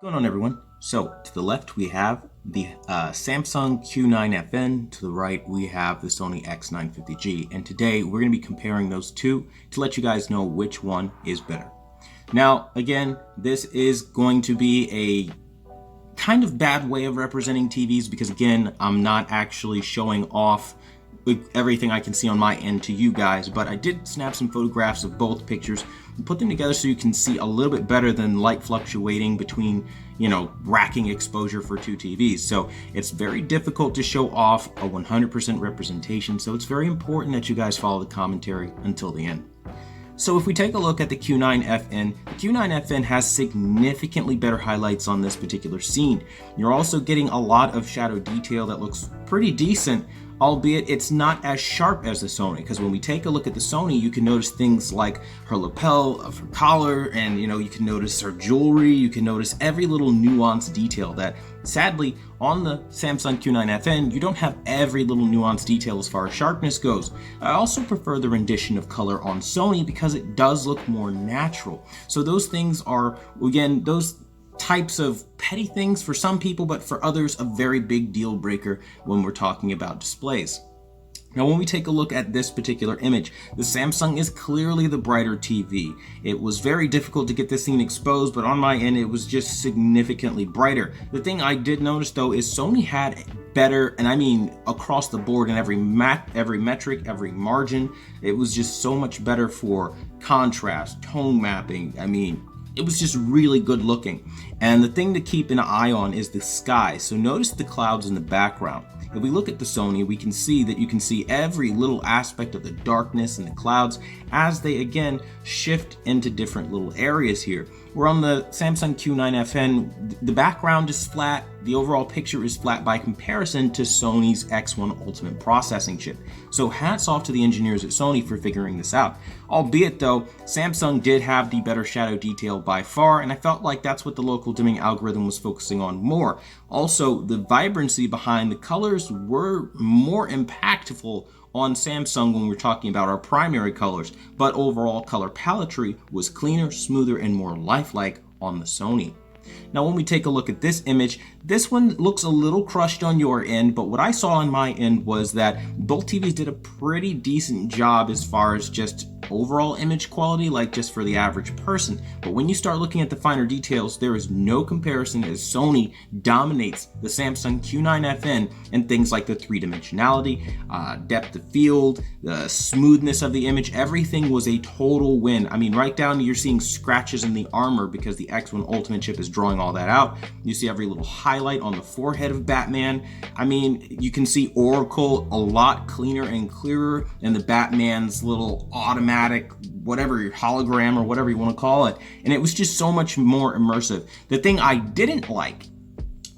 What's going on, everyone? So to the left we have the Samsung Q9FN, to the right we have the Sony X950G, and today we're going to be comparing those two to let you guys know which one is better. Now again, this is going to be a kind of bad way of representing TVs because again, I'm not actually showing off with everything I can see on my end to you guys, but I did snap some photographs of both pictures and put them together so you can see a little bit better than light fluctuating between, racking exposure for two TVs. So it's very difficult to show off a 100% representation, so it's very important that you guys follow the commentary until the end. So if we take a look at the Q9FN, the Q9FN has significantly better highlights on this particular scene. You're also getting a lot of shadow detail that looks pretty decent, albeit it's not as sharp as the Sony, because when we take a look at the Sony, you can notice things like her lapel of her collar, and you can notice her jewelry, you can notice every little nuanced detail that sadly on the Samsung Q9FN you don't have every little nuanced detail as far as sharpness goes. I also prefer the rendition of color on Sony because it does look more natural. So those things are, again, those types of petty things for some people, but for others a very big deal breaker when we're talking about displays. Now when we take a look at this particular image, the Samsung is clearly the brighter TV. It was very difficult to get this scene exposed, but on my end it was just significantly brighter. The thing I did notice though is Sony had better, and I mean across the board in every metric, every margin, it was just so much better for contrast, tone mapping. It was just really good looking. And the thing to keep an eye on is the sky. So notice the clouds in the background. If we look at the Sony, we can see that you can see every little aspect of the darkness and the clouds as they again shift into different little areas here. Where on the Samsung Q9FN, the background is flat, the overall picture is flat by comparison to Sony's X1 Ultimate processing chip. So hats off to the engineers at Sony for figuring this out. Albeit though, Samsung did have the better shadow detail by far, and I felt like that's what the local dimming algorithm was focusing on more. Also, the vibrancy behind the colors were more impactful on Samsung when we're talking about our primary colors, but overall color paletry was cleaner, smoother, and more lifelike on the Sony. Now when we take a look at this image, this one looks a little crushed on your end, but what I saw on my end was that both TVs did a pretty decent job as far as just overall image quality, like just for the average person. But when you start looking at the finer details, there is no comparison as Sony dominates the Samsung Q9FN and things like the three-dimensionality, depth of field, the smoothness of the image. Everything was a total win. Right down to you're seeing scratches in the armor because the X1 Ultimate chip is drawing all that out. You see every little highlight on the forehead of Batman. You can see Oracle a lot cleaner and clearer than the Batman's little automatic whatever hologram or whatever you want to call it, and it was just so much more immersive. The thing I didn't like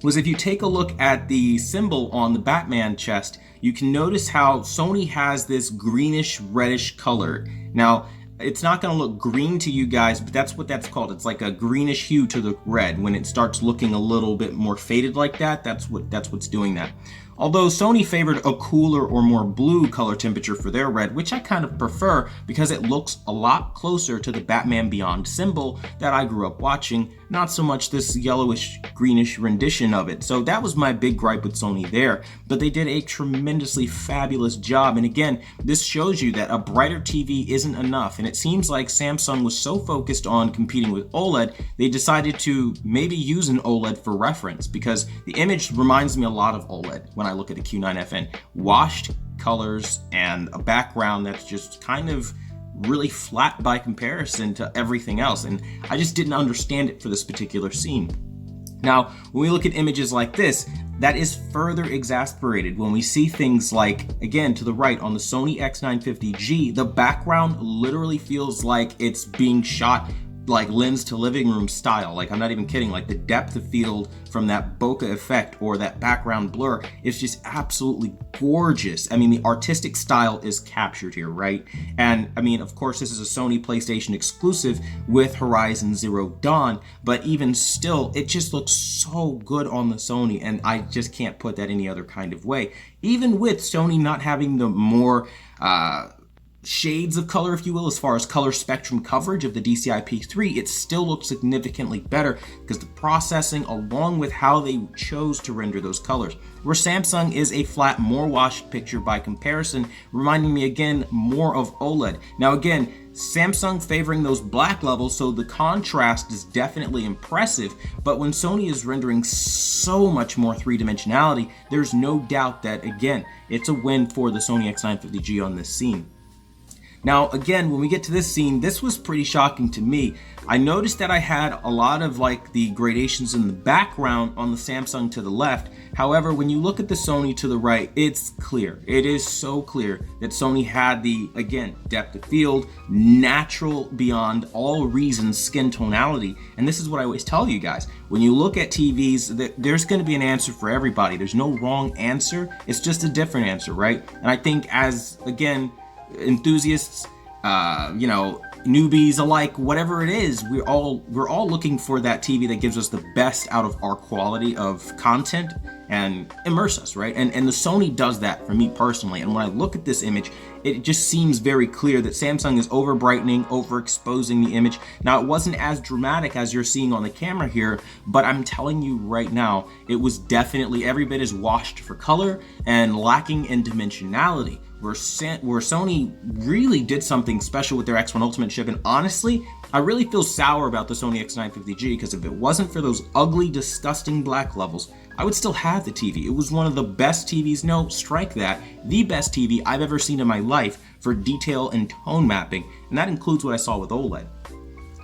was if you take a look at the symbol on the Batman chest, you can notice how Sony has this greenish reddish color. Now it's not going to look green to you guys, but that's what that's called. It's like a greenish hue to the red. When it starts looking a little bit more faded like that, that's what's doing that. Although Sony favored a cooler or more blue color temperature for their red, which I kind of prefer because it looks a lot closer to the Batman Beyond symbol that I grew up watching, not so much this yellowish greenish rendition of it. So that was my big gripe with Sony there, but they did a tremendously fabulous job. And again, this shows you that a brighter TV isn't enough, and it seems like Samsung was so focused on competing with OLED, they decided to maybe use an OLED for reference, because the image reminds me a lot of OLED when I look at the Q9FN. Washed colors and a background that's just kind of really flat by comparison to everything else, and I just didn't understand it for this particular scene. Now, when we look at images like this, that is further exasperated when we see things like, again, to the right on the Sony X950G, the background literally feels like it's being shot like lens to living room style. Like, I'm not even kidding. Like, the depth of field from that bokeh effect or that background blur is just absolutely gorgeous. The artistic style is captured here, right? And of course, this is a Sony PlayStation exclusive with Horizon Zero Dawn, but even still, it just looks so good on the Sony, and I just can't put that any other kind of way. Even with Sony not having the more shades of color, if you will, as far as color spectrum coverage of the DCI-P3, it still looks significantly better because the processing along with how they chose to render those colors. Where Samsung is a flat, more washed picture by comparison, reminding me again more of OLED. Now again, Samsung favoring those black levels, so the contrast is definitely impressive, but when Sony is rendering so much more three-dimensionality, there's no doubt that, again, it's a win for the Sony X950G on this scene. Now, again, when we get to this scene, this was pretty shocking to me. I noticed that I had a lot of like the gradations in the background on the Samsung to the left. However, when you look at the Sony to the right, it's clear. It is so clear that Sony had the, again, depth of field, natural beyond all reason skin tonality. And this is what I always tell you guys. When you look at TVs, there's going to be an answer for everybody. There's no wrong answer. It's just a different answer, right? And I think as, again, enthusiasts, newbies alike, whatever it is, we're all looking for that TV that gives us the best out of our quality of content and immerse us, right? And the Sony does that for me personally. And when I look at this image, it just seems very clear that Samsung is over brightening, overexposing the image. Now, it wasn't as dramatic as you're seeing on the camera here, but I'm telling you right now, it was definitely every bit as washed for color and lacking in dimensionality. Where Sony really did something special with their X1 Ultimate chip, and honestly, I really feel sour about the Sony X950G because if it wasn't for those ugly, disgusting black levels, I would still have the TV. It was one of the best TVs, no, strike that, the best TV I've ever seen in my life for detail and tone mapping, and that includes what I saw with OLED.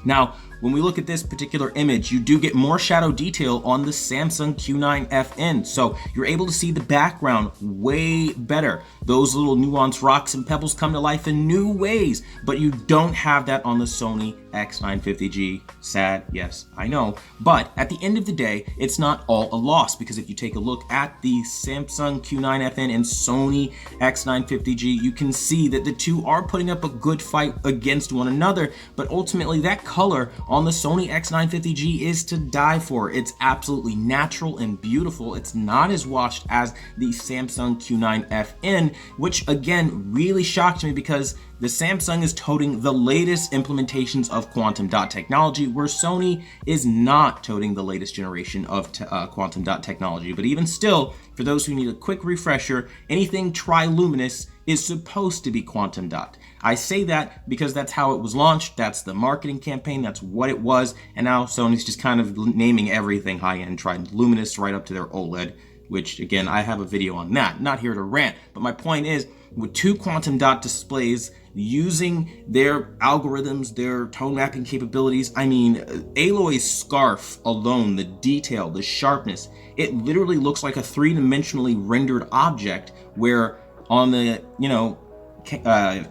Now, when we look at this particular image, you do get more shadow detail on the Samsung Q9FN, so you're able to see the background way better. Those little nuanced rocks and pebbles come to life in new ways, but you don't have that on the Sony X950G. Sad, yes, I know, but at the end of the day, it's not all a loss, because if you take a look at the Samsung Q9FN and Sony X950G, you can see that the two are putting up a good fight against one another, but ultimately that color on the Sony X950G is to die for. It's absolutely natural and beautiful. It's not as washed as the Samsung Q9FN, which again really shocked me because the Samsung is toting the latest implementations of quantum dot technology, where Sony is not toting the latest generation of quantum dot technology. But even still, for those who need a quick refresher, anything triluminous is supposed to be quantum dot. I say that because that's how it was launched, that's the marketing campaign, that's what it was, and now Sony's just kind of naming everything high-end triluminous right up to their OLED, which again, I have a video on that. Not here to rant, but my point is, with two quantum dot displays using their algorithms, their tone mapping capabilities, I mean, Aloy's scarf alone, the detail, the sharpness, it literally looks like a three-dimensionally rendered object, where on the,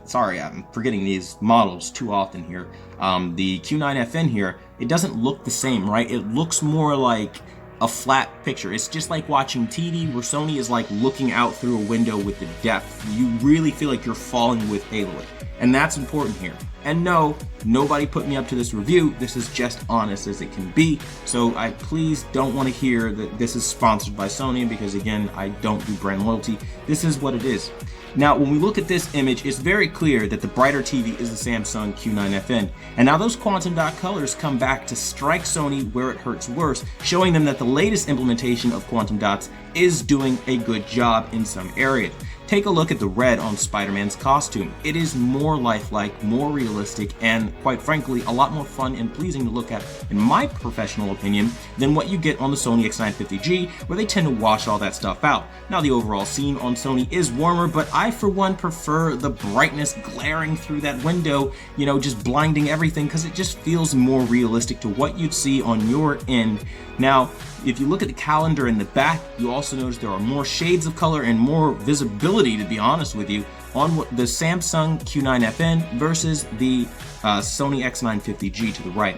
sorry, I'm forgetting these models too often here. The Q9FN here, it doesn't look the same, right? It looks more like a flat picture. It's just like watching TV, where Sony is like looking out through a window with the depth. You really feel like you're falling with Aloy, and that's important here. And no, nobody put me up to this review. This is just honest as it can be. So I please don't want to hear that this is sponsored by Sony, because again, I don't do brand loyalty. This is what it is. Now, when we look at this image, it's very clear that the brighter TV is the Samsung Q9FN. And now those quantum dot colors come back to strike Sony where it hurts worse, showing them that the latest implementation of quantum dots is doing a good job in some areas. Take a look at the red on Spider-Man's costume. It is more lifelike, more realistic, and quite frankly, a lot more fun and pleasing to look at, in my professional opinion, than what you get on the Sony X950G, where they tend to wash all that stuff out. Now, the overall scene on Sony is warmer, but I, for one, prefer the brightness glaring through that window, just blinding everything, because it just feels more realistic to what you'd see on your end. Now, if you look at the calendar in the back, you also notice there are more shades of color and more visibility, to be honest with you, on the Samsung Q9FN versus the Sony X950G to the right.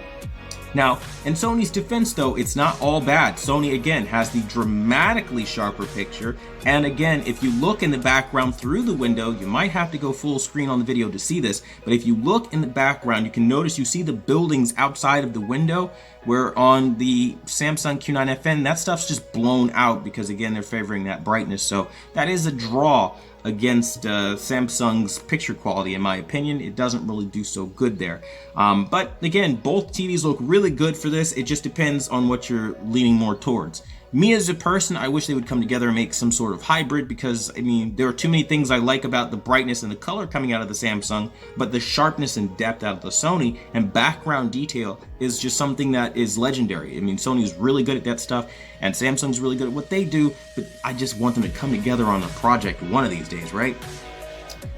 Now, in Sony's defense though, it's not all bad. Sony again has the dramatically sharper picture, and again, if you look in the background through the window, you might have to go full screen on the video to see this, but if you look in the background, you can notice you see the buildings outside of the window, where on the Samsung Q9FN, that stuff's just blown out because again, they're favoring that brightness, so that is a draw. against Samsung's picture quality, in my opinion. It doesn't really do so good there. But again, both TVs look really good for this. It just depends on what you're leaning more towards. Me as a person, I wish they would come together and make some sort of hybrid, because I mean, there are too many things I like about the brightness and the color coming out of the Samsung, but the sharpness and depth out of the Sony and background detail is just something that is legendary. I mean, Sony's really good at that stuff and Samsung's really good at what they do, but I just want them to come together on a project one of these days, right?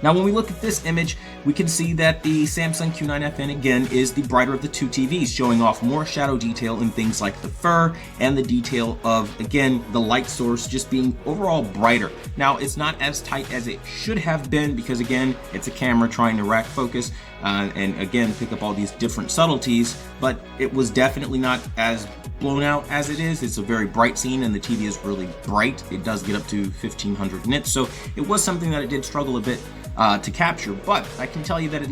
Now, when we look at this image, we can see that the Samsung Q9FN again is the brighter of the two TVs, showing off more shadow detail in things like the fur and the detail of, again, the light source just being overall brighter. Now, it's not as tight as it should have been because, again, it's a camera trying to rack focus and, again, pick up all these different subtleties, but it was definitely not as blown out as it is. It's a very bright scene and the TV is really bright. It does get up to 1500 nits, so it was something that it did struggle a bit to capture, but I can tell you that it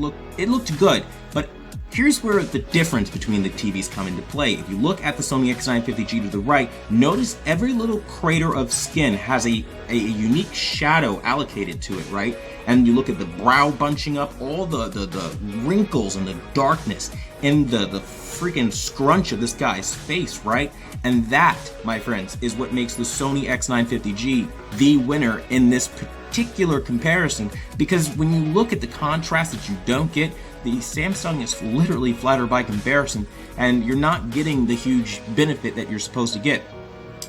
looked good. But here's where the difference between the TVs come into play. If you look at the Sony X950G to the right, notice every little crater of skin has a unique shadow allocated to it, right? And you look at the brow bunching up, all the wrinkles and the darkness in the freaking scrunch of this guy's face, right? And that, my friends, is what makes the Sony X950G the winner in this particular comparison, because when you look at the contrast that you don't get, the Samsung is literally flatter by comparison, and you're not getting the huge benefit that you're supposed to get.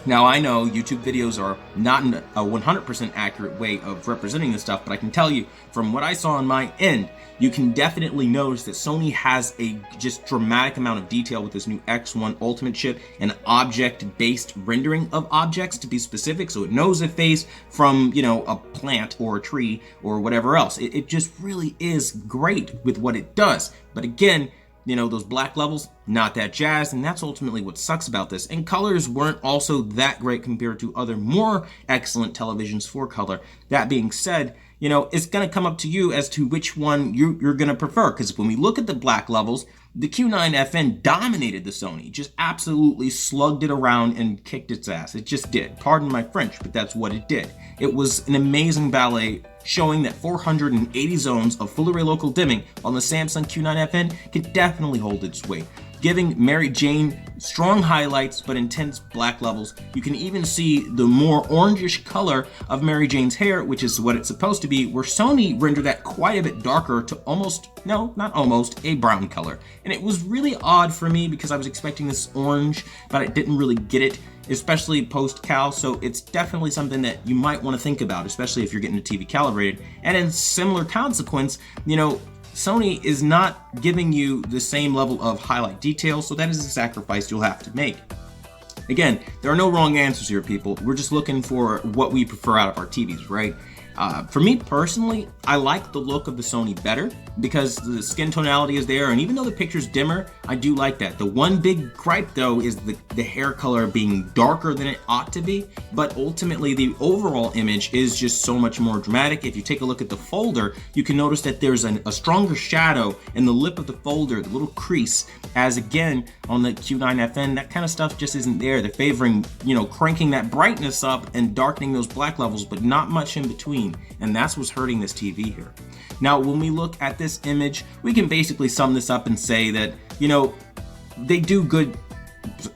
Now, I know YouTube videos are not a 100% accurate way of representing this stuff, but I can tell you from what I saw on my end, you can definitely notice that Sony has a just dramatic amount of detail with this new X1 Ultimate chip and object-based rendering of objects, to be specific, so it knows a face from, you know, a plant or a tree or whatever else. It just really is great with what it does. But again, you know, those black levels, not that jazz, and that's ultimately what sucks about this. And colors weren't also that great compared to other more excellent televisions for color. That being said, you know, it's going to come up to you as to which one you're going to prefer, because when we look at the black levels, the Q9FN dominated the Sony, just absolutely slugged it around and kicked its ass. It just did. Pardon my French, but that's what it did. It was an amazing ballet, showing that 480 zones of full array local dimming on the Samsung Q9FN can definitely hold its weight, giving Mary Jane strong highlights but intense black levels. You can even see the more orangish color of Mary Jane's hair, which is what it's supposed to be, where Sony rendered that quite a bit darker to almost, no, not almost, a brown color. And it was really odd for me because I was expecting this orange, but I didn't really get it, especially post-cal, so it's definitely something that you might want to think about, especially if you're getting a TV calibrated. And in similar consequence, you know, Sony is not giving you the same level of highlight detail, so that is a sacrifice you'll have to make. Again, there are no wrong answers here, people. We're just looking for what we prefer out of our TVs, right? For me personally, I like the look of the Sony better because the skin tonality is there, and even though the picture's dimmer, I do like that. The one big gripe though is the hair color being darker than it ought to be, but ultimately the overall image is just so much more dramatic. If you take a look at the folder, you can notice that there's a stronger shadow in the lip of the folder, the little crease, as again on the Q9FN, that kind of stuff just isn't there. They're favoring, you know, cranking that brightness up and darkening those black levels, but not much in between. And that's what's hurting this TV here. Now, when we look at this image, we can basically sum this up and say that, you know, they do good,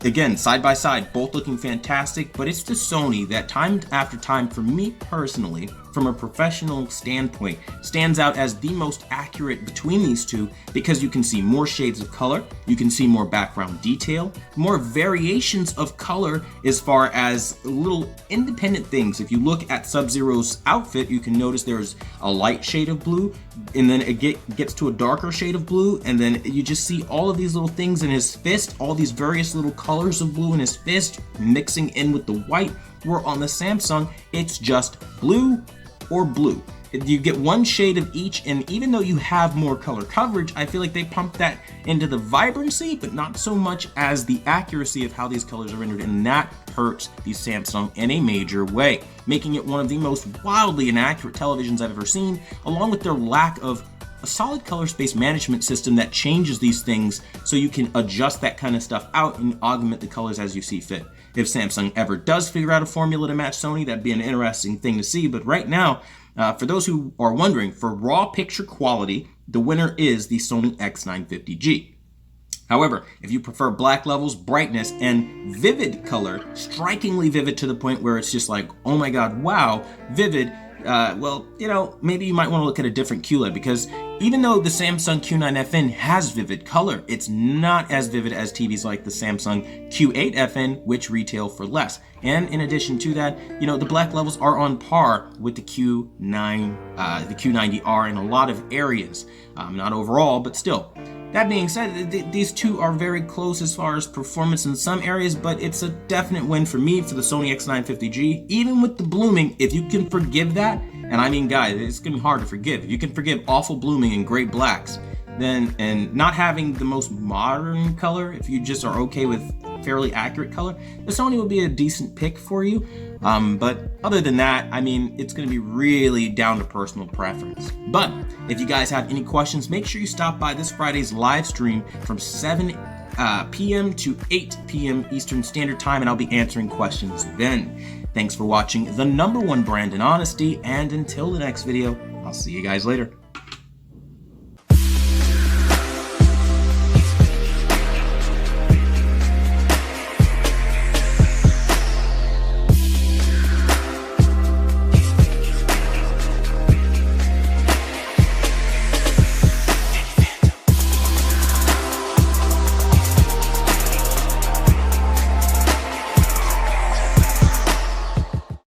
again, side by side, both looking fantastic, but it's the Sony that time after time, for me personally, from a professional standpoint, stands out as the most accurate between these two, because you can see more shades of color, you can see more background detail, more variations of color as far as little independent things. If you look at Sub-Zero's outfit, you can notice there's a light shade of blue, and then it gets to a darker shade of blue, and then you just see all of these little things in his fist, all these various little colors of blue in his fist mixing in with the white, where on the Samsung, it's just blue or blue. You get one shade of each, and even though you have more color coverage, I feel like they pump that into the vibrancy, but not so much as the accuracy of how these colors are rendered, and that hurts the Samsung in a major way, making it one of the most wildly inaccurate televisions I've ever seen, along with their lack of a solid color space management system that changes these things so you can adjust that kind of stuff out and augment the colors as you see fit. If Samsung ever does figure out a formula to match Sony, that'd be an interesting thing to see, but right now, For those who are wondering, for raw picture quality, the winner is the Sony X950G. However, if you prefer black levels, brightness, and vivid color, strikingly vivid to the point where it's just like, oh my god, wow, vivid, well, you know, maybe you might want to look at a different QLED, because even though the Samsung Q9FN has vivid color, it's not as vivid as TVs like the Samsung Q8FN, which retail for less. And in addition to that, you know, the black levels are on par with the the Q90R in a lot of areas. Not overall, but still. That being said, these two are very close as far as performance in some areas, but it's a definite win for me for the Sony X950G. Even with the blooming, if you can forgive that, and I mean, guys, it's gonna be hard to forgive. If you can forgive awful blooming and great blacks, then, and not having the most modern color, if you just are okay with fairly accurate color, the Sony will be a decent pick for you. But other than that, I mean, it's going to be really down to personal preference. But if you guys have any questions, make sure you stop by this Friday's live stream from 7 p.m. to 8 p.m. Eastern Standard Time, and I'll be answering questions then. Thanks for watching the #1 brand in honesty, and until the next video, I'll see you guys later.